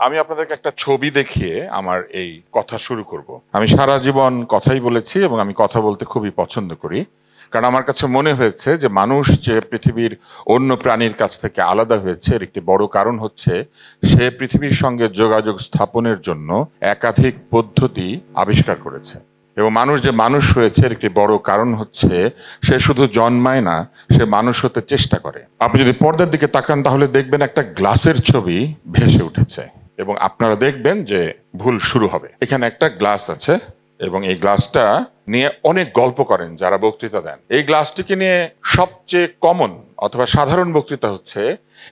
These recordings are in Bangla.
আমি আপনাদেরকে একটা ছবি দেখিয়ে আমার এই কথা শুরু করব। আমি সারা জীবন কথাই বলেছি এবং আমি কথা বলতে খুবই পছন্দ করি, কারণ আমার কাছে মনে হয়েছে যে মানুষ যে পৃথিবীর অন্য প্রাণীর কাছ থেকে আলাদা হয়েছে এর একটি বড় কারণ হচ্ছে সে পৃথিবীর সঙ্গে যোগাযোগ স্থাপনের জন্য একাধিক পদ্ধতি আবিষ্কার করেছে। এবং মানুষ যে মানুষ হয়েছে এর একটি বড় কারণ হচ্ছে সে শুধু জন্মায় না, সে মানুষ হতে চেষ্টা করে। আপনি যদি পর্দার দিকে তাকান তাহলে দেখবেন একটা গ্লাসের ছবি ভেসে উঠেছে এবং আপনারা দেখবেন যে ভুল শুরু হবে। এখানে একটা গ্লাস আছে এবং এই গ্লাসটা নিয়ে অনেক গল্প করেন যারা বক্তৃতা দেন। এই গ্লাসটিকে নিয়ে সবচেয়ে কমন অথবা সাধারণ বক্তৃতা হচ্ছে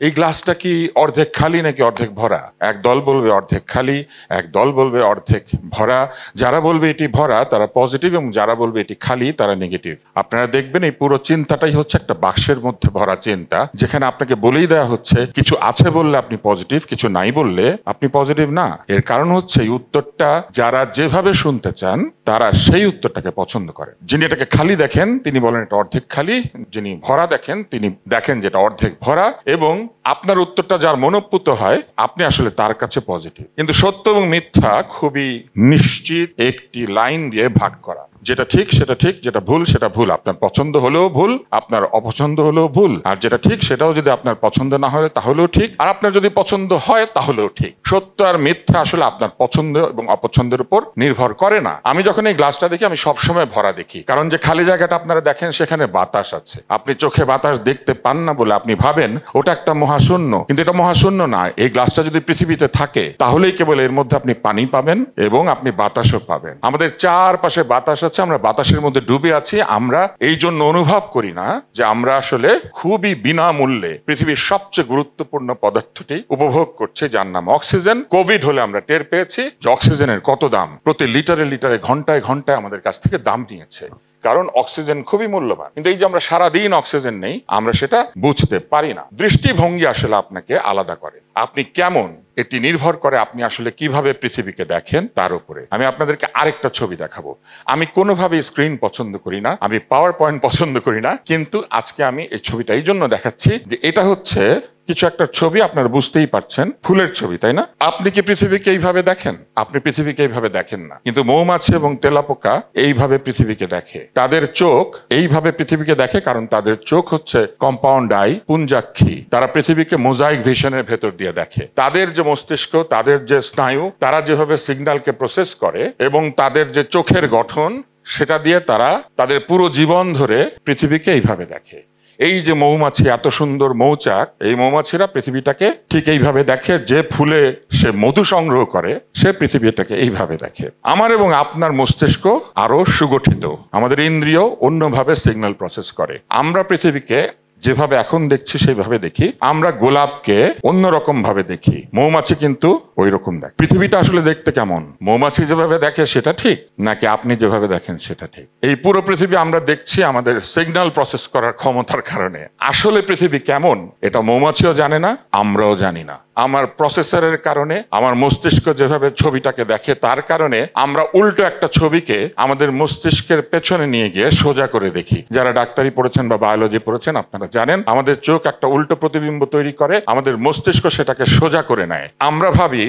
এই গ্লাসটা কি অর্ধেক খালি নাকি অর্ধেক ভরা। এক দল বলবে অর্ধেক খালি, এক দল বলবে অর্ধেক ভরা। যারা বলবে এটি ভরা তারা পজিটিভ এবং যারা বলবে এটি খালি তারা নেগেটিভ। আপনারা দেখবেন এই পুরো চিন্তাটাই হচ্ছে একটা বাক্সের মধ্যে ভরা চিন্তা, যেখানে আপনাকে বলেই দেওয়া হচ্ছে কিছু আছে বললে আপনি পজিটিভ, কিছু নাই বললে আপনি পজিটিভ না। এর কারণ হচ্ছে এই উত্তরটা যারা যেভাবে শুনতে চান তারা সেই উত্তরটাকে পছন্দ করেন। যিনি এটাকে খালি দেখেন তিনি বলেন এটা অর্ধেক খালি, যিনি ভরা দেখেন তিনি দেখেন যেটা অর্ধেক ভরা, এবং আপনার উত্তরটা যার মনোপুত হয় আপনি আসলে তার কাছে পজিটিভ। কিন্তু সত্য এবং মিথ্যা খুবই নিশ্চিত একটি লাইন দিয়ে ভাগ করা, যেটা ঠিক সেটা ঠিক, যেটা ভুল সেটা ভুল। আপনার পছন্দ হলেও ভুল, আপনার অপছন্দ হলেও ভুল, আর যেটা ঠিক সেটাও যদি আপনার পছন্দ না হয় তাহলেও ঠিক, আর আপনার যদি পছন্দ হয় তাহলেও ঠিক। সত্য আর মিথ্যা আসলে আপনার পছন্দ এবং অপছন্দের উপর নির্ভর করে না। আমি যখন এই গ্লাসটা দেখি আমি সবসময় ভরা দেখি, কারণ যে খালি জায়গাটা আপনারা দেখেন সেখানে বাতাস আছে। আপনি চোখে বাতাস দেখতে পান না বলে আপনি ভাবেন ওটা একটা মহাশূন্য, কিন্তু এটা মহাশূন্য না। এই গ্লাসটা যদি পৃথিবীতে থাকে তাহলেই কেবল এর মধ্যে আপনি পানি পাবেন এবং আপনি বাতাসও পাবেন। আমাদের চারপাশে বাতাস আছে, আমরা বাতাসের মধ্যে ডুবে আছি। আমরা এই জন্য অনুভব করি না যে আমরা আসলে খুবই বিনামূল্যে পৃথিবীর সবচেয়ে গুরুত্বপূর্ণ পদার্থটি উপভোগ করছি, যার নাম অক্সিজেন। কোভিড হলে আমরা টের পেয়েছি যে অক্সিজেনের কত দাম। প্রতি লিটারে লিটারে ঘন্টায় ঘন্টায় আমাদের কাছ থেকে দাম নিয়েছে, কারণ অক্সিজেন খুবই মূল্যবান। কিন্তু এই যে আমরা সারাদিন অক্সিজেন নেই আমরা সেটা বুঝতে পারি না। দৃষ্টিভঙ্গি আসলে আপনাকে আলাদা করে। আপনি কেমন এটি নির্ভর করে আপনি আসলে কিভাবে পৃথিবীকে দেখেন তার উপরে। আমি আপনাদেরকে আরেকটা ছবি দেখাবো। আমি কোনোভাবেই স্ক্রিন পছন্দ করি না, আমি পাওয়ার পয়েন্ট পছন্দ করি না, কিন্তু আজকে আমি এই ছবিটা এই জন্য দেখাচ্ছি যে এটা হচ্ছে কিছু একটা ছবি, আপনারা বুঝতেই পারছেন ফুলের ছবি, তাই না? আপনি কি পৃথিবীকে এইভাবে দেখেন? আপনি পৃথিবীকে এইভাবে দেখেন না, কিন্তু মৌমাছি এবং তেলাপোকা এইভাবে পৃথিবীকে দেখে। তাদের চোখ এইভাবে পৃথিবীকে দেখে কারণ তাদের চোখ হচ্ছে কম্পাউন্ড আই, পুঞ্জাক্ষী। তারা পৃথিবীকে মোজাইক ভিশনের ভেতর দিয়ে দেখে। তাদের যে মস্তিষ্ক, তাদের যে স্নায়ু, তারা যেভাবে সিগন্যালকে প্রসেস করে এবং তাদের যে চোখের গঠন সেটা দিয়ে তারা তাদের পুরো জীবন ধরে পৃথিবীকে এইভাবে দেখে। এই যে মৌমাছি, এত সুন্দর মৌচাক, এই মৌমাছিরা পৃথিবীটাকে ঠিক এইভাবে দেখে। যে ফুলে সে মধু সংগ্রহ করে সে পৃথিবীটাকে এইভাবে দেখে। আমার এবং আপনার মস্তিষ্ক আরো সুগঠিত, আমাদের ইন্দ্রিয় অন্যভাবে সিগন্যাল প্রসেস করে। আমরা পৃথিবীকে যেভাবে এখন দেখছি সেইভাবে দেখি, আমরা গোলাপকে অন্যরকম ভাবে দেখি, মৌমাছি কিন্তু ওই রকম দেখে। পৃথিবীটা আসলে দেখতে কেমন? মৌমাছি যেভাবে দেখে সেটা ঠিক নাকি আপনি যেভাবে দেখেন সেটা ঠিক? এই পুরো পৃথিবী আমরা দেখছি আমাদের সিগন্যাল প্রসেস করার ক্ষমতার কারণে। আসলে পৃথিবী কেমন এটা মৌমাছিও জানে না, আমরাও জানি না। আমার প্রসেসরের কারণে, আমার মস্তিষ্ক যেভাবে ছবিটাকে দেখে তার কারণে আমরা উল্টো একটা ছবিকে আমাদের মস্তিষ্কের পেছনে নিয়ে গিয়ে সোজা করে দেখি। যারা ডাক্তারি পড়েছেন বা বায়োলজি পড়েছেন আপনারা জানেন আমাদের চোখ একটা উল্টো প্রতিবিম্ব তৈরি করে, আমাদের মস্তিষ্ক সেটাকে সোজা করে নেয়। আমরা ভাবি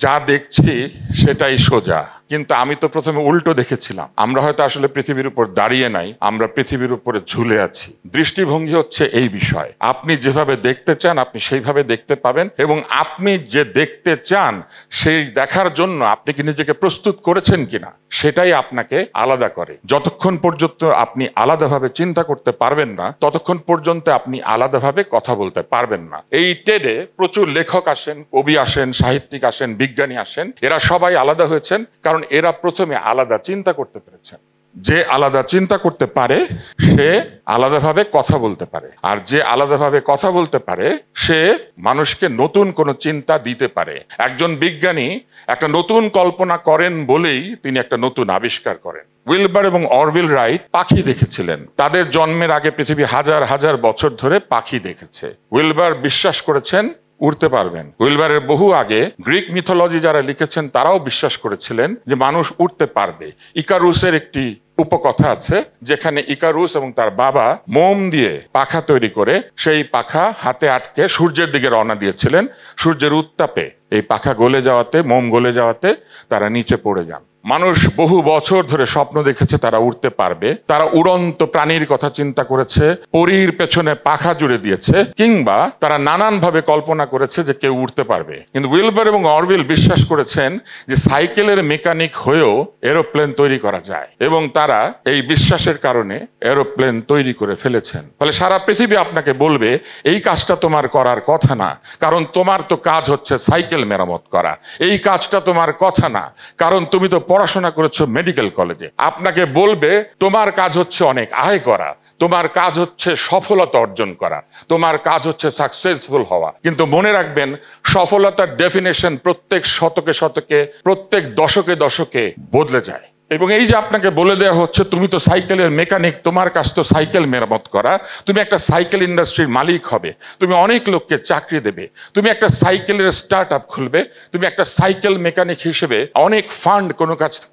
যা দেখছি সেটাই সোজা, কিন্তু আমি তো প্রথমে উল্টো দেখেছিলাম। আমরা হয়তো আসলে পৃথিবীর উপর দাঁড়িয়ে নাই, আমরা পৃথিবীর উপরে ঝুলে আছি। দৃষ্টিভঙ্গি হচ্ছে এই বিষয়। আপনি যেভাবে দেখতে চান আপনি সেইভাবে দেখতে পাবেন, এবং আপনি যে দেখতে চান সেই দেখার জন্য আপনি কি নিজেকে প্রস্তুত করেছেন কিনা সেটাই আপনাকে আলাদা করে। যতক্ষণ পর্যন্ত আপনি আলাদাভাবে চিন্তা করতে পারবেন না ততক্ষণ পর্যন্ত আপনি আলাদাভাবে কথা বলতে পারবেন না। এই টেডে প্রচুর লেখক আসেন, কবি আসেন, সাহিত্যিক আসেন, বিজ্ঞানী আসেন। এরা সবাই আলাদা হয়েছেন কারণ এরা প্রথমে আলাদা চিন্তা করতে পেরেছেন। যে আলাদা চিন্তা করতে পারে সে আলাদাভাবে কথা বলতে পারে, আর যে আলাদাভাবে কথা বলতে পারে সে মানুষকে নতুন কোনো চিন্তা দিতে পারে। একজন বিজ্ঞানী একটা নতুন কল্পনা করেন বলেই তিনি একটা নতুন আবিষ্কার করেন। উইলবার এবং অরভিল রাইট পাখি দেখেছিলেন। তাদের জন্মের আগে পৃথিবী হাজার হাজার বছর ধরে পাখি দেখেছে। উইলবার বিশ্বাস করেছেন উড়তে পারবেন। উইলবারের বহু আগে গ্রিক মিথোলজি যারা লিখেছেন তারাও বিশ্বাস করেছিলেন যে মানুষ উড়তে পারবে। ইকারুসের একটি উপকথা আছে যেখানে ইকারুস এবং তার বাবা মোম দিয়ে পাখা তৈরি করে সেই পাখা হাতে আটকে সূর্যের দিকে রওনা দিয়েছিলেন। সূর্যের উত্তাপে এই পাখা গলে যাওয়াতে, মোম গলে যাওয়াতে তারা নিচে পড়ে যান। মানুষ বহু বছর ধরে স্বপ্ন দেখেছে তারা উড়তে পারবে, তারা উড়ন্ত প্রাণীর কথা চিন্তা করেছে, পরীর পেছনে পাখা জুড়ে দিয়েছে, কিংবা তারা নানানভাবে কল্পনা করেছে যে কেউ উড়তে পারবে। কিন্তু উইলবার এবং অরভিল বিশ্বাস করেছেন যে সাইকেলের মেকানিক হয়েও এরোপ্লেন তৈরি করা যায়, এবং তারা এই বিশ্বাসের কারণে এরোপ্লেন তৈরি করে ফেলেছেন। ফলে সারা পৃথিবী আপনাকে বলবে এই কাজটা তোমার করার কথা না, কারণ তোমার তো কাজ হচ্ছে সাইকেল মেরামত করা। এই কাজটা তোমার কথা না, কারণ তুমি তো পড়াশোনা করেছো মেডিকেল কলেজে। আপনাকে বলবে তোমার কাজ হচ্ছে অনেক আয় করা, তোমার কাজ হচ্ছে সফলতা অর্জন করা, তোমার কাজ হচ্ছে সাকসেসফুল হওয়া। কিন্তু মনে রাখবেন, সফলতার ডেফিনেশন প্রত্যেক শতকে শতকে, প্রত্যেক দশকে দশকে বদলে যায়। এবং এই যে আপনাকে বলে দেওয়া হচ্ছে তুমি তো সাইকেলের মেকানিক, তোমার কাজ তো সাইকেল মেরামত করা, তুমি একটা সাইকেল ইন্ডাস্ট্রির মালিক হবে, তুমি অনেক লোককে চাকরি দেবে, তুমি একটা সাইকেলের স্টার্ট আপ খুলবে, তুমি একটা সাইকেল মেকানিক হিসেবে অনেক ফান্ড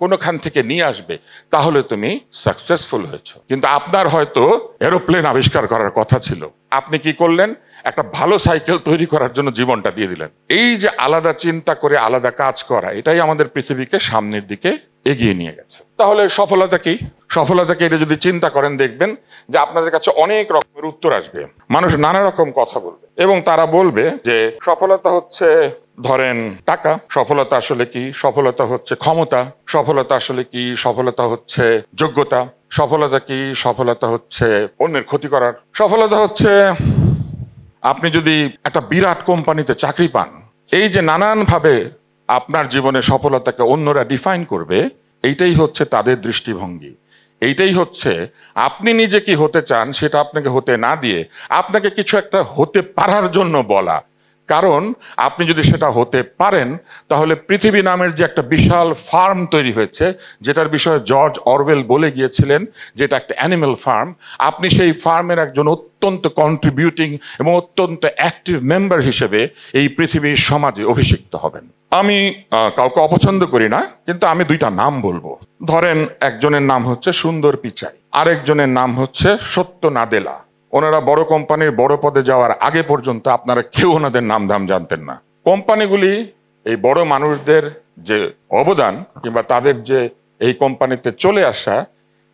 কোনোখান থেকে নিয়ে আসবে, তাহলে তুমি সাকসেসফুল হয়েছো। কিন্তু আপনার হয়তো এরোপ্লেন আবিষ্কার করার কথা ছিল, আপনি কি করলেন? একটা ভালো সাইকেল তৈরি করার জন্য জীবনটা দিয়ে দিলেন। এই যে আলাদা চিন্তা করে আলাদা কাজ করা, এটাই আমাদের পৃথিবীকে সামনের দিকে এগিয়ে নিয়ে গেছে। তাহলে সফলতা কি? সফলতাকে এটা যদি চিন্তা করেন, দেখবেন যে আপনাদের কাছে অনেক রকমের উত্তর আসবে। মানুষ নানা রকম কথা বলবে এবং তারা বলবে যে সফলতা হচ্ছে ধরেন টাকা, সফলতা আসলে কি, সফলতা হচ্ছে ক্ষমতা, সফলতা আসলে কি, সফলতা হচ্ছে যোগ্যতা, সফলতা কি, সফলতা হচ্ছে অন্যের ক্ষতি করার, সফলতা হচ্ছে আপনি যদি একটা বিরাট কোম্পানিতে চাকরি পান। এই যে নানানভাবে আপনার জীবনে সফলতাকে অন্যরা ডিফাইন করবে, এইটাই হচ্ছে তাদের দৃষ্টিভঙ্গি। এইটাই হচ্ছে আপনি নিজে কি হতে চান সেটা আপনাকে হতে না দিয়ে আপনাকে কিছু একটা হতে পারার জন্য বলা। কারণ আপনি যদি সেটা হতে পারেন, তাহলে পৃথিবী নামের যে একটা বিশাল ফার্ম তৈরি হয়েছে, যেটার বিষয়ে জর্জ অরওয়েল বলে গিয়েছিলেন যেটা একটা অ্যানিম্যাল ফার্ম, আপনি সেই ফার্মের একজন অত্যন্ত কন্ট্রিবিউটিং এবং অত্যন্ত অ্যাক্টিভ মেম্বার হিসেবে এই পৃথিবীর সমাজে অভিষিক্ত হবেন। আমি কাউকে অপছন্দ করি না, কিন্তু আমি দুইটা নাম বলবো। ধরেন একজনের নাম হচ্ছে সুন্দর পিচাই, আরেকজনের নাম হচ্ছে সত্য নাদেলা। ওনারা বড় কোম্পানির বড় পদে যাওয়ার আগে পর্যন্ত আপনারা কেউ ওনাদের নাম ধাম জানতেন না। কোম্পানিগুলি এই বড় মানুষদের যে অবদান কিংবা তাদের যে এই কোম্পানিতে চলে আসা,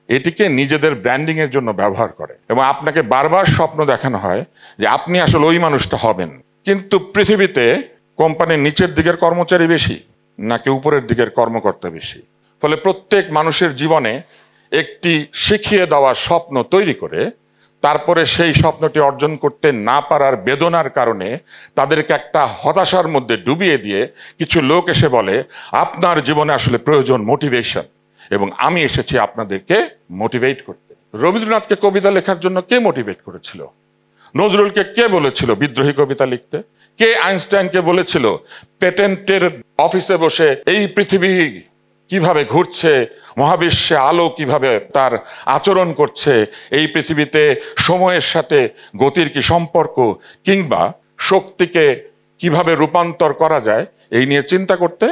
এটিকে নিজেদের ব্র্যান্ডিং এর জন্য ব্যবহার করে এবং আপনাকে বারবার স্বপ্ন দেখানো হয় যে আপনি আসলে ওই মানুষটা হবেন। কিন্তু পৃথিবীতে কোম্পানির নিচের দিকের কর্মচারী বেশি নাকি উপরের দিকের কর্মকর্তা বেশি? ফলে প্রত্যেক মানুষের জীবনে একটি শিখিয়ে দেওয়া স্বপ্ন তৈরি করে তারপরে সেই স্বপ্নটি অর্জন করতে না পারার বেদনার কারণে তাদেরকে একটা হতাশার মধ্যে ডুবিয়ে দিয়ে কিছু লোক এসে বলে আপনার জীবনে আসলে প্রয়োজন মোটিভেশন, এবং আমি এসেছি আপনাদেরকে মোটিভেট করতে। রবীন্দ্রনাথকে কবিতা লেখার জন্য কে মোটিভেট করেছিল? নজরুলকে কে বলেছিল বিদ্রোহী কবিতা লিখতে? কে আইনস্টাইনকে বলেছিল পেটেন্টের অফিসে বসে এই পৃথিবী কিভাবে ঘুরছে, মহাবিশ্বে আলো কিভাবে তার আচরণ করছে, এই পৃথিবীতে সময়ের সাথে গতির কি সম্পর্ক, কিংবা শক্তিকে কিভাবে রূপান্তর করা যায়, এই নিয়ে চিন্তা করতে?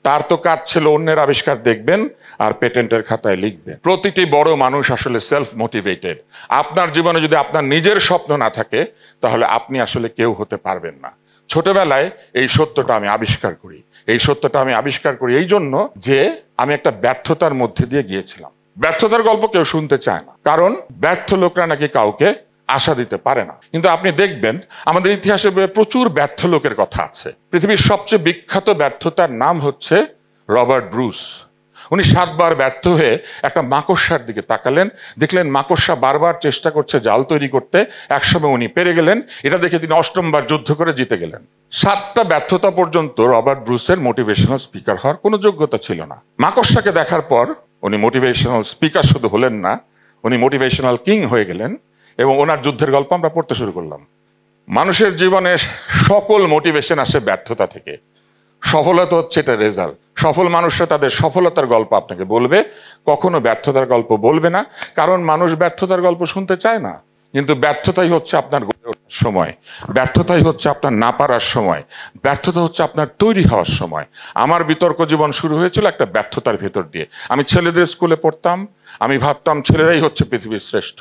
তার তো কাজ ছিল অন্যের আবিষ্কার দেখবেন আর পেটেন্টের খাতায় লিখবেন। প্রতিটি বড় মানুষ আসলে সেলফ মোটিভেটেড। আপনার জীবনে যদি আপনার নিজের স্বপ্ন না থাকে, তাহলে আপনি আসলে কেউ হতে পারবেন না। ছোটবেলায় এই সত্যটা আমি আবিষ্কার করি। এই সত্যটা আমি আবিষ্কার করি এই জন্য যে আমি একটা ব্যর্থতার মধ্যে দিয়ে গিয়েছিলাম। ব্যর্থতার গল্প কেউ শুনতে চায় না, কারণ ব্যর্থ লোকরা নাকি কাউকে আশা দিতে পারে না। কিন্তু আপনি দেখবেন আমাদের ইতিহাসে প্রচুর ব্যর্থ লোকের কথা আছে। পৃথিবীর সবচেয়ে বিখ্যাত ব্যর্থতার নাম হচ্ছে রবার্ট ব্রুস। উনি 7 বার ব্যর্থ হয়ে একটা মাকড়সার দিকে তাকালেন, দেখলেন মাকড়সা বারবার চেষ্টা করছে জাল তৈরি করতে, একসময় উনি পেরে গেলেন। এটা দেখে তিনি 8ম বার যুদ্ধ করে জিতে গেলেন। 7টা ব্যর্থতা পর্যন্ত রবার্ট ব্রুসের মোটিভেশনাল স্পিকার হওয়ার কোনো যোগ্যতা ছিল না। মাকড়সাকে দেখার পর উনি মোটিভেশনাল স্পিকার শুধু হলেন না, উনি মোটিভেশনাল কিং হয়ে গেলেন এবং ওনার যুদ্ধের গল্প আমরা পড়তে শুরু করলাম। মানুষের জীবনে সকল মোটিভেশন আসে ব্যর্থতা থেকে। সফলতা হচ্ছে এটা রেজাল্ট। সফল মানুষরা তাদের সফলতার গল্প আপনাকে বলবে, কখনো ব্যর্থতার গল্প বলবে না, কারণ মানুষ ব্যর্থতার গল্প শুনতে চায় না। কিন্তু ব্যর্থতাই হচ্ছে আপনার গড়ে ওঠা সময়, ব্যর্থতাই হচ্ছে আপনার না পারার সময়, ব্যর্থতা হচ্ছে আপনার তৈরি হওয়ার সময়। আমার বিতর্ক জীবন শুরু হয়েছিল একটা ব্যর্থতার ভেতর দিয়ে। আমি ছেলেদের স্কুলে পড়তাম, আমি ভাবতাম ছেলেরাই হচ্ছে পৃথিবীর শ্রেষ্ঠ।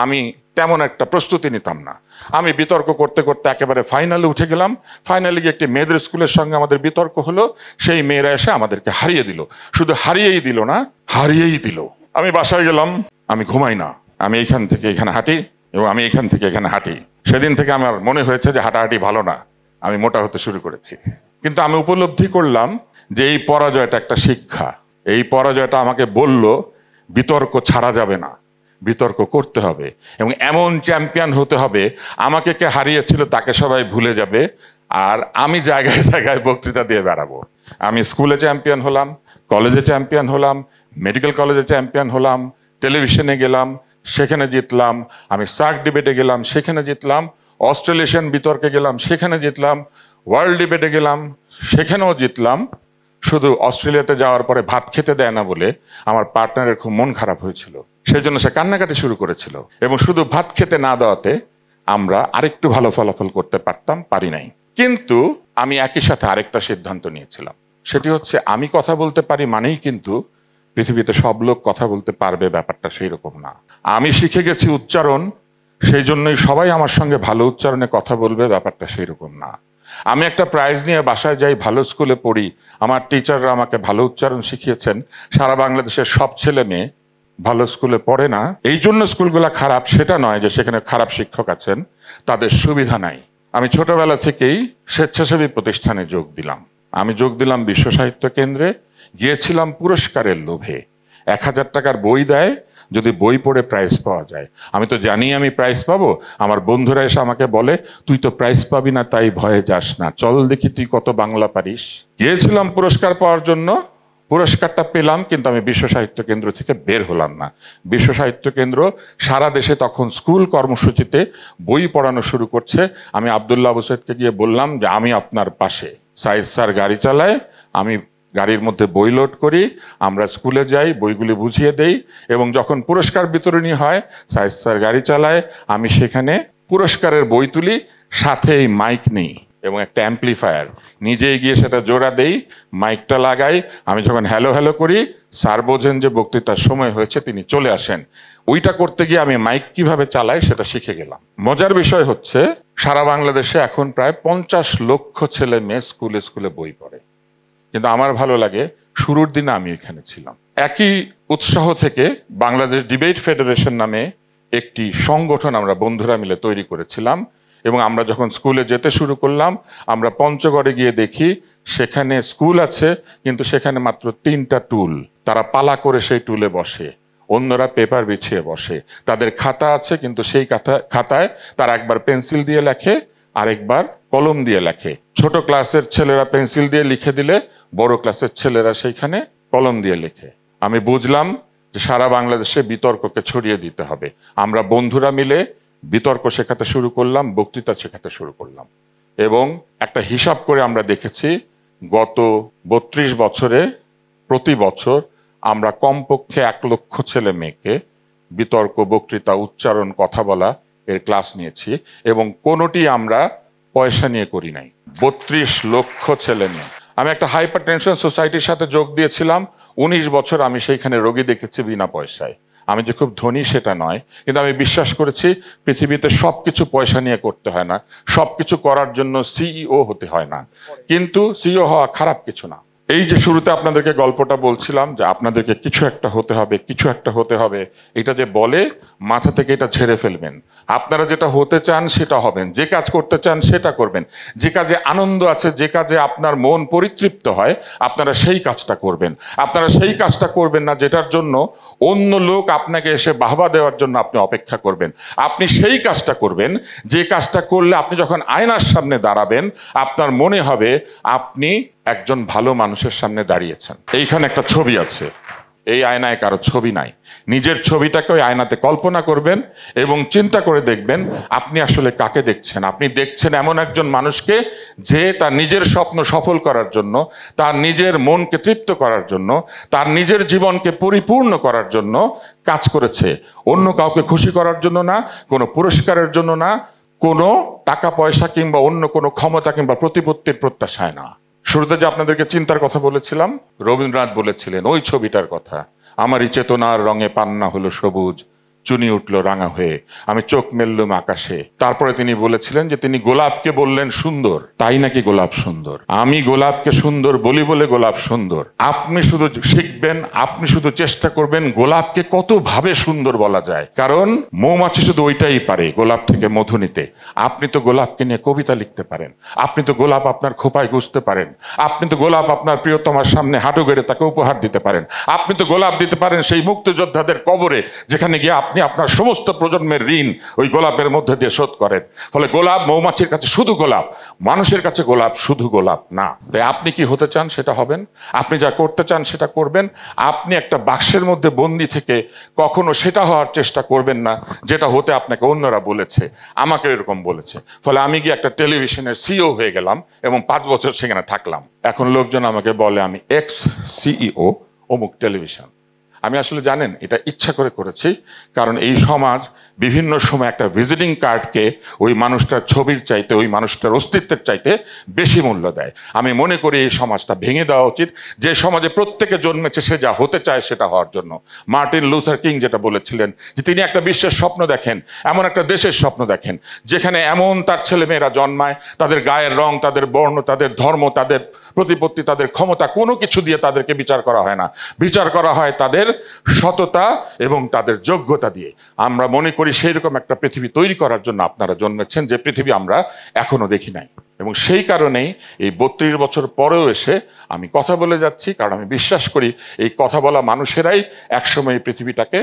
আমি তেমন একটা প্রস্তুতি নিতাম না। আমি বিতর্ক করতে করতে একেবারে ফাইনালে উঠে গেলাম। ফাইনালে গিয়ে একটি মেয়েদের স্কুলের সঙ্গে আমাদের বিতর্ক হলো। সেই মেয়েরা এসে আমাদেরকে হারিয়ে দিল। শুধু হারিয়েই দিল না, হারিয়েই দিল। আমি বাসায় গেলাম, আমি ঘুমাই না, আমি এইখান থেকে এখানে হাঁটি এবং আমি এখান থেকে এখানে হাঁটি। সেদিন থেকে আমার মনে হয়েছে যে হাঁটাহাঁটি ভালো না, আমি মোটা হতে শুরু করেছি। কিন্তু আমি উপলব্ধি করলাম যে এই পরাজয়টা একটা শিক্ষা। এই পরাজয়টা আমাকে বলল বিতর্ক ছাড়া যাবে না, বিতর্ক করতে হবে এবং এমন চ্যাম্পিয়ন হতে হবে, আমাকে কে হারিয়েছিল তাকে সবাই ভুলে যাবে, আর আমি জায়গায় জায়গায় বক্তৃতা দিয়ে বেড়াবো। আমি স্কুলে চ্যাম্পিয়ন হলাম, কলেজে চ্যাম্পিয়ন হলাম, মেডিকেল কলেজে চ্যাম্পিয়ন হলাম, টেলিভিশনে গেলাম, সেখানে জিতলাম। আমি সার্ক ডিবেটে গেলাম, সেখানে জিতলাম। অস্ট্রেলিয়ান বিতর্কে গেলাম, সেখানে জিতলাম। ওয়ার্ল্ড ডিবেটে গেলাম, সেখানেও জিতলাম। শুধু অস্ট্রেলিয়াতে যাওয়ার পরে ভাত খেতে দেয় না বলে আমার পার্টনারের খুব মন খারাপ হয়েছিল, সেই জন্য সে কান্নাকাটি শুরু করেছিল। এবং শুধু ভাত খেতে না দেওয়াতে আমরা আরেকটু ভালো ফলাফল করতে পারতাম, পারি নাই। কিন্তু আমি একই সাথে আরেকটা সিদ্ধান্ত নিয়েছিলাম, সেটি হচ্ছে আমি কথা বলতে পারি মানেই কিন্তু পৃথিবীতে সব লোক কথা বলতে পারবে, ব্যাপারটা সেই রকম না। আমি শিখে গেছি উচ্চারণ, সেই জন্যই সবাই আমার সঙ্গে ভালো উচ্চারণে কথা বলবে, ব্যাপারটা সেই রকম না। আমি একটা প্রাইজ নিয়ে বাসায় যাই, ভালো স্কুলে পড়ি, আমার টিচাররা আমাকে ভালো উচ্চারণ শিখিয়েছেন। সারা বাংলাদেশের সব ছেলে মেয়ে ভালো স্কুলে পড়ে না, এই জন্য স্কুলগুলো খারাপ সেটা নয় যে সেখানে খারাপ শিক্ষক আছেন, তাদের সুবিধা নাই। আমি ছোটবেলা থেকেই স্বেচ্ছাসেবী প্রতিষ্ঠানে যোগ দিলাম। আমি যোগ দিলাম বিশ্ব সাহিত্য কেন্দ্রে, গিয়েছিলাম পুরস্কারের লোভে। 1000 টাকার বই দেয়, যদি বই পড়ে প্রাইজ পাওয়া যায়। আমি তো জানি আমি প্রাইজ পাবো। আমার বন্ধুরা এসে আমাকে বলে, তুই তো প্রাইজ পাবি না, তাই ভয়ে যাস না, চল দেখি তুই কত বাংলা পারিস। গিয়েছিলাম পুরস্কার পাওয়ার জন্য, পুরস্কারটা পেলাম, কিন্তু আমি বিশ্ব সাহিত্য কেন্দ্র থেকে বের হলাম না। বিশ্ব সাহিত্য কেন্দ্র সারা দেশে তখন স্কুল কর্মসূচিতে বই পড়ানো শুরু করছে। আমি আব্দুল্লাহ আবু সৈয়দকে গিয়ে বললাম যে আমি আপনার পাশে। সাইদ স্যার গাড়ি চালায়, আমি গাড়ির মধ্যে বই লোড করি, আমরা স্কুলে যাই, বইগুলি বুঝিয়ে দেই, এবং যখন পুরস্কার বিতরণী হয় সাইদ স্যার গাড়ি চালায়, আমি সেখানে পুরস্কারের বই তুলি, সাথে এই মাইক নেই এবং একটা অ্যাম্প্লিফায়ার, নিজেই গিয়ে সেটা জোড়া দেই, মাইকটা লাগাই। আমি যখন হ্যালো হ্যালো করি, স্যার বোঝেন যে বক্তৃতার সময় হয়েছে, তিনি চলে আসেন। ওইটা করতে গিয়ে আমি মাইক কিভাবে চালাই সেটা শিখে গেলাম। মজার বিষয় হচ্ছে সারা বাংলাদেশে এখন প্রায় 50 লক্ষ ছেলে মেয়ে স্কুলে স্কুলে বই পড়ে, কিন্তু আমার ভালো লাগে শুরুর দিনে আমি এখানে ছিলাম। একই উৎসাহ থেকে বাংলাদেশ ডিবেট ফেডারেশন নামে একটি সংগঠন আমরা বন্ধুরা মিলে তৈরি করেছিলাম, এবং আমরা যখন স্কুলে যেতে শুরু করলাম, আমরা পঞ্চগড়ে গিয়ে দেখি সেখানে স্কুল আছে, কিন্তু সেখানে মাত্র 3টা টুল, তারা পালা করে সেই টুলে বসে, অন্যরা পেপার বিছিয়ে বসে। তাদের খাতা আছে, কিন্তু সেই খাতায় তারা একবার পেন্সিল দিয়ে লেখে, আরেকবার কলম দিয়ে লেখে। ছোট ক্লাসের ছেলেরা পেন্সিল দিয়ে লিখে দিলে বড় ক্লাসের ছেলেরা সেইখানে কলম দিয়ে লেখে। আমি বুঝলাম যে সারা বাংলাদেশে বিতর্ককে ছড়িয়ে দিতে হবে। আমরা বন্ধুরা মিলে বিতর্ক শেখাতে শুরু করলাম, বক্তৃতা শেখাতে শুরু করলাম, এবং একটা হিসাব করে আমরা দেখেছি গত 32 বছরে প্রতি বছর আমরা কমপক্ষে 1 লক্ষ ছেলে মেয়েকে বিতর্ক, বক্তৃতা, উচ্চারণ, কথা বলা এর ক্লাস নিয়েছি, এবং কোনোটি আমরা পয়সা নিয়ে করি নাই। 32 লক্ষ ছেলে মেয়ে। আমি একটা হাইপার টেনশন সোসাইটির সাথে যোগ দিয়েছিলাম, 19 বছর আমি সেইখানে রোগী দেখেছি বিনা পয়সায়। আমি যে খুব ধনী সেটা নয়, কিন্তু আমি বিশ্বাস করেছি পৃথিবীতে সবকিছু পয়সা নিয়ে করতে হয় না, সবকিছু করার জন্য সিইও হতে হয় না, কিন্তু সিইও হওয়া খারাপ কিছু না। এই যে শুরুতে আপনাদেরকে গল্পটা বলছিলাম যে আপনাদেরকে কিছু একটা হতে হবে, কিছু একটা হতে হবে, এটা যে বলে মাথা থেকে এটা ঝেড়ে ফেলবেন। আপনারা যেটা হতে চান সেটা হবেন, যে কাজ করতে চান সেটা করবেন, যে কাজে আনন্দ আছে, যে কাজে আপনার মন পরিতৃপ্ত হয়, আপনারা সেই কাজটা করবেন। আপনারা সেই কাজটা করবেন না যেটার জন্য অন্য লোক আপনাকে এসে বাহবা দেওয়ার জন্য আপনি অপেক্ষা করবেন। আপনি সেই কাজটা করবেন যে কাজটা করলে আপনি যখন আয়নার সামনে দাঁড়াবেন আপনার মনে হবে আপনি একজন ভালো মানুষের সামনে দাঁড়িয়েছেন। এইখানে একটা ছবি আছে, এই আয়নায় কারো ছবি নাই। নিজের ছবিটাকে ওই আয়নাতে কল্পনা করবেন এবং চিন্তা করে দেখবেন আপনি আসলে কাকে দেখছেন। আপনি দেখছেন এমন একজন মানুষকে যে তার নিজের স্বপ্ন সফল করার জন্য, তার নিজের মনকে তৃপ্ত করার জন্য, তার নিজের জীবনকে পরিপূর্ণ করার জন্য কাজ করেছে। অন্য কাউকে খুশি করার জন্য না, কোনো পুরস্কারের জন্য না, কোনো টাকা পয়সা কিংবা অন্য কোনো ক্ষমতা কিংবা প্রতিপত্তির প্রত্যাশায় না। শুরুতে যে আপনাদেরকে চিন্তার কথা বলেছিলাম, রবীন্দ্রনাথ বলেছিলেন ওই ছবিটার কথা, আমারই চেতনার রঙে পান্না হলো সবুজ, চুনি উঠল রাঙা হয়ে, আমি চোখ মেললুম আকাশে। তারপরে তিনি বলেছিলেন যে তিনি গোলাপকে বললেন সুন্দর, তাই নাকি গোলাপ সুন্দর? আমি গোলাপকে সুন্দর বলি বলে গোলাপ সুন্দর। আপনি শুধু শিখবেন, আপনি শুধু চেষ্টা করবেন গোলাপকে কত ভাবে সুন্দর বলা যায়, কারণ মৌমাছি শুধু ওইটাই পারে, গোলাপ থেকে মধু নিতে। আপনি তো গোলাপকে নিয়ে কবিতা লিখতে পারেন, আপনি তো গোলাপ আপনার খোপায় গুজতে পারেন, আপনি তো গোলাপ আপনার প্রিয়তমার সামনে হাঁটু গেড়ে তাকে উপহার দিতে পারেন, আপনি তো গোলাপ দিতে পারেন সেই মুক্তিযোদ্ধাদের কবরে, যেখানে গিয়ে আপনি আপনার সমস্ত প্রজন্মের ঋণ ওই গোলাপের মধ্যে দিয়ে শোধ করেন। ফলে গোলাপ মৌমাছির কাছে শুধু গোলাপ, মানুষের কাছে গোলাপ শুধু গোলাপ না। তাই আপনি কি হতে চান সেটা হবেন, আপনি যা করতে চান সেটা করবেন। আপনি একটা বাক্সের মধ্যে বন্দি থেকে কখনো সেটা হওয়ার চেষ্টা করবেন না যেটা হতে আপনাকে অন্যরা বলেছে, আমাকে এরকম বলেছে। ফলে আমি গিয়ে একটা টেলিভিশনের সিইও হয়ে গেলাম এবং 5 বছর সেখানে থাকলাম। এখন লোকজন আমাকে বলে আমি এক্স সিইও অমুক টেলিভিশন। আমি আসলে জানেন এটা ইচ্ছা করে করেছি, কারণ এই সমাজ বিভিন্ন সময় একটা ভিজিটিং কার্ডকে ওই মানুষটার ছবির চাইতে, ওই মানুষটার অস্তিত্বের চাইতে বেশি মূল্য দেয়। আমি মনে করি এই সমাজটা ভেঙে দেওয়া উচিত, যে সমাজে প্রত্যেকে জন্মেছে সে যা হতে চায় সেটা হওয়ার জন্য। মার্টিন লুথার কিং যেটা বলেছিলেন যে তিনি একটা বিশ্বের স্বপ্ন দেখেন, এমন একটা দেশের স্বপ্ন দেখেন যেখানে এমন তার ছেলেমেয়েরা জন্মায়, তাদের গায়ের রং, তাদের বর্ণ, তাদের ধর্ম, তাদের প্রতিপত্তি, তাদের ক্ষমতা, কোনো কিছু দিয়ে তাদেরকে বিচার করা হয় না, বিচার করা হয় তাদের সততা এবং তাদের যোগ্যতা দিয়ে। আমরা মনে করি সেই রকম একটা পৃথিবী তৈরি করার জন্য আপনারা জন্মেছেন, যে পৃথিবী আমরা এখনো দেখি নাই। এবং সেই কারণেই এই 32 বছর পরেও এসে আমি কথা বলে যাচ্ছি, কারণ আমি বিশ্বাস করি এই কথা বলা মানুষেরাই একসময় এই পৃথিবীটাকে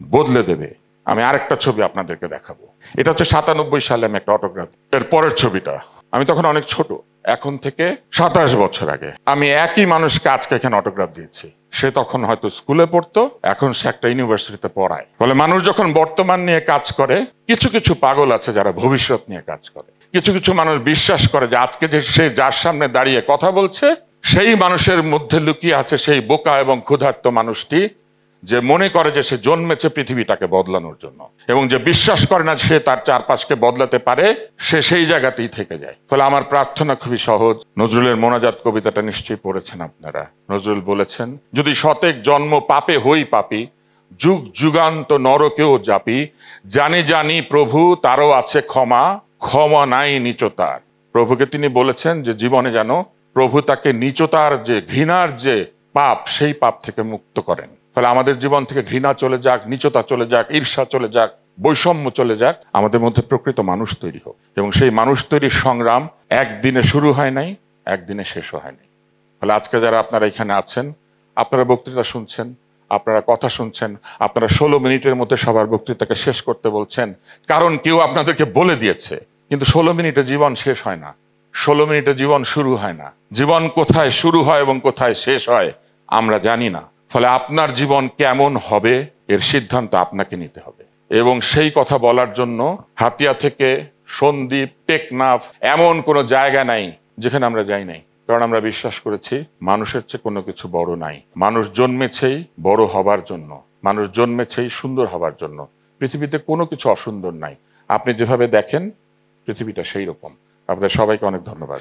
বদলে দেবে। আমি আরেকটা ছবি আপনাদেরকে দেখাবো। এটা হচ্ছে 97 সালে আমি একটা অটোগ্রাফ, এর পরের ছবিটা। আমি তখন অনেক ছোট, এখন থেকে 27 বছর আগে আমি একই মানুষকে আজকে এখানে অটোগ্রাফ দিয়েছি। সে তখন হয়তো স্কুলে পড়তো, এখন সে একটা ইউনিভার্সিটিতে পড়ায়। ফলে মানুষ যখন বর্তমান নিয়ে কাজ করে, কিছু কিছু পাগল আছে যারা ভবিষ্যৎ নিয়ে কাজ করে। কিছু কিছু মানুষ বিশ্বাস করে যে আজকে যে সে যার সামনে দাঁড়িয়ে কথা বলছে সেই মানুষের মধ্যে লুকিয়ে আছে সেই বোকা এবং ক্ষুধার্ত মানুষটি, যে মনে করে যে সে জন্মেছে পৃথিবীটাকে বদলানোর জন্য, এবং যে বিশ্বাস করে না সে তার চারপাশকে বদলাতে পারে, সে সেই জায়গাতেই থেকে যায়। ফলে আমার প্রার্থনা খুবই সহজ। নজরুলের মোনাজাত কবিতাটা নিশ্চয়ই পড়েছেন আপনারা। নজরুল বলেছেন, যদি শতেক জন্ম পাপে হই পাপী, যুগ যুগান্ত নরকেও জাপি, জানি জানি প্রভু তারও আছে ক্ষমা, ক্ষমা নাই নিচতার। প্রভুকে তিনি বলেছেন যে জীবনে যেন প্রভু তাকে নিচতার, যে ঘৃণার যে পাপ, সেই পাপ থেকে মুক্ত করেন। ফলে আমাদের জীবন থেকে ঘৃণা চলে যাক, নিচতা চলে যাক, ঈর্ষা চলে যাক, বৈষম্য চলে যাক, আমাদের মধ্যে প্রকৃত মানুষ তৈরি হোক। এবং সেই মানুষ তৈরির সংগ্রাম একদিনে শুরু হয় নাই, একদিনে শেষও হয় নাই। ফলে আজকে যারা আপনারা এখানে আছেন, আপনারা বক্তৃতা শুনছেন, আপনারা কথা শুনছেন, আপনারা 16 মিনিটের মধ্যে সবার বক্তৃতাকে শেষ করতে বলছেন, কারণ কেউ আপনাদেরকে বলে দিয়েছে। কিন্তু 16 মিনিটে জীবন শেষ হয় না, 16 মিনিটে জীবন শুরু হয় না। জীবন কোথায় শুরু হয় এবং কোথায় শেষ হয় আমরা জানি না। ফলে আপনার জীবন কেমন হবে এর সিদ্ধান্ত আপনাকে নিতে হবে। এবং সেই কথা বলার জন্য হাতিয়া থেকে সন্দ্বীপ, টেকনাফ, এমন কোনো জায়গা নাই যেখানে আমরা যাই নাই। কারণ আমরা বিশ্বাস করেছি মানুষের চেয়ে কোনো কিছু বড় নাই। মানুষ জন্মেছেই বড় হবার জন্য, মানুষ জন্মেছেই সুন্দর হবার জন্য। পৃথিবীতে কোনো কিছু অসুন্দর নাই। আপনি যেভাবে দেখেন পৃথিবীটা সেই রকম। আপনাদের সবাইকে অনেক ধন্যবাদ।